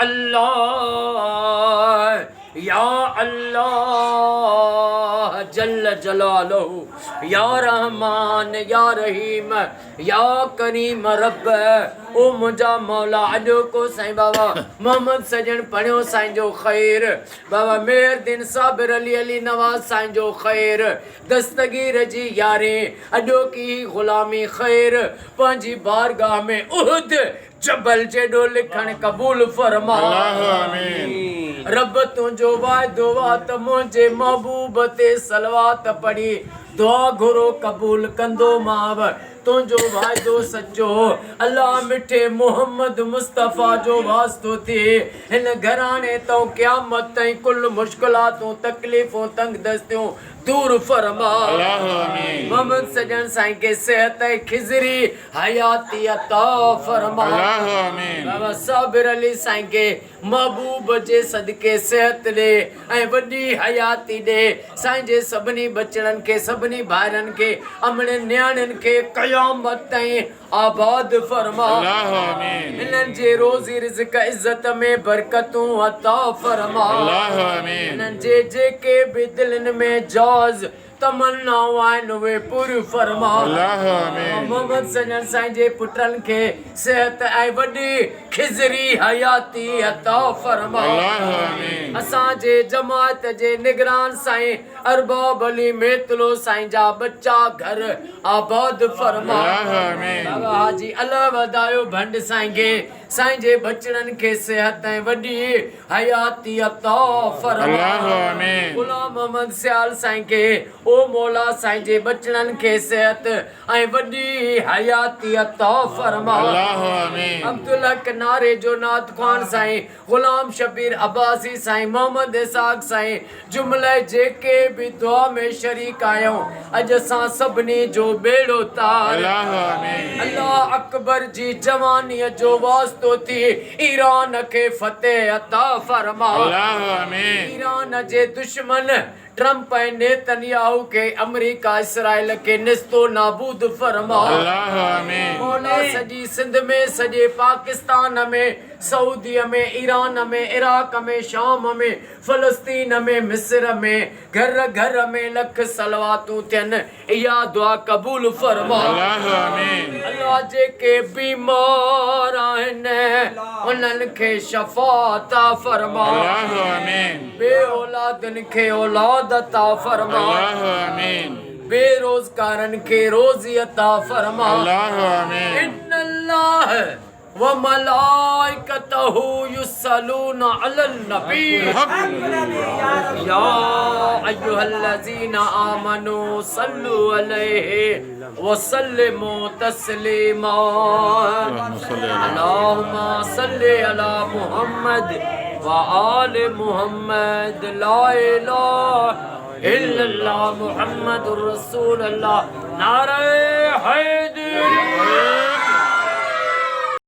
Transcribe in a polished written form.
अल्लाह या अल्लाह जल्ल जलालहू या रहमान या रहीम या करीम रब ओ मुंहिंजा मौला अॼो को साईं बाबा मोहम्मद सजन पढ़ियो साईं जो ख़ैर बाबा मेहर दिन साबिर अली अली नवाज़ साईं जो ख़ैर दस्तगीर जी यारें अॼो की ग़ुलामी ख़ैर पंहिंजी बारगाह में उहद जबल जेॾो लिखण क़बूल फरमा रब तुंहिंजो वाइदो वा त मुंहिंजे महबूब ते सलवात पढ़ी दुआ घुरो क़बूल कंदो माव तुंहिंजो वाइदो सचो अल्लाह मिठे मोहम्मद मुस्तफ़ा जो वास्तो थिए हिन घराणे तो क़यामत ताईं कुल मुश्किलातूं तकलीफ़ूं तंग दस्तियूं दूर फरमा मोहम्मद सजन साईं के सेहत खिजरी हयाती अता फरमा बाबा साबिर अली साईं के महबूब जे सदके सेहत ॾे ऐं वॾी हयाती ॾे साईं जे सभिनी बचड़नि खे सभिनी भाइरनि खे अमड़े न्याणियुनि खे क़यामत ताईं आबाद फरमा इन्हनि जे रोज़ी रिज़्क़ इज़्ज़त में बरकतूं अता फरमा इन्हनि जे जेके बि दिलनि में जाज़ तमन्नाऊं आहिनि उहे पूरियूं फरमा मोहम्मद सजन साईं जे पुटनि खे सेहत ऐं वॾी खिज़री हयाती अता फरमा असांजे जमात जे निगरान साईं अरबाब अली मेतलो साईं जा बच्चा घर आबाद फरमा बाबा हाजी अल्लाह वधायो भंड साईं खे साईं जे बचड़नि खे सेहत ऐं वॾी हयाती अता फरमा गुलाम मोहम्मद सियाल साईं खे ओ मौला साईं जे बचड़नि खे सेहत ऐं वॾी हयाती अता फरमा अब्दुल हक नारे जो नाथ ख़ान साईं गुलाम शबीर अब्बासी साईं मोहम्मद इसाक साईं जुमले जेके भी दुआ में शरीक आहियूं अॼु असां सभिनी जो बेड़ो तार अल्लाह अकबर जी जवानीअ जो वास्तो थी ईरान खे फतेह अता फरमा ईरान जे दुश्मन ट्रम्प ऐं नेतन्याहू के अमेरिका इसराइल के निस्तो नाबूद फरमा मौला सॼी सिंध में सॼे पाकिस्तान में सऊदीअ में ईरान में इराक में शाम में फ़लस्तीन में मिस्र में घर घर में लख सलवातूं थियनि इहा दुआ क़बूल फरमा अल्लाह जेके बीमार आहिनि उन्हनि खे शफ़ा अता फरमा बे औलादनि खे औलाद अता फरमा बेरोज़गारनि खे रोज़ी अता फरमा इन्नल्लाह व मलाइकतहू युसल्लूना अलन नबी या अय्युहल्लज़ीना आमनू सल्लु अलैहि व सल्लिमू तस्लीमा अल्लाहुम्मा सल्लि अला मुहम्मद व आले मुहम्मद ला इलाहा इल्लल्लाह मुहम्मदुर रसूलुल्लाह नारे हैदरी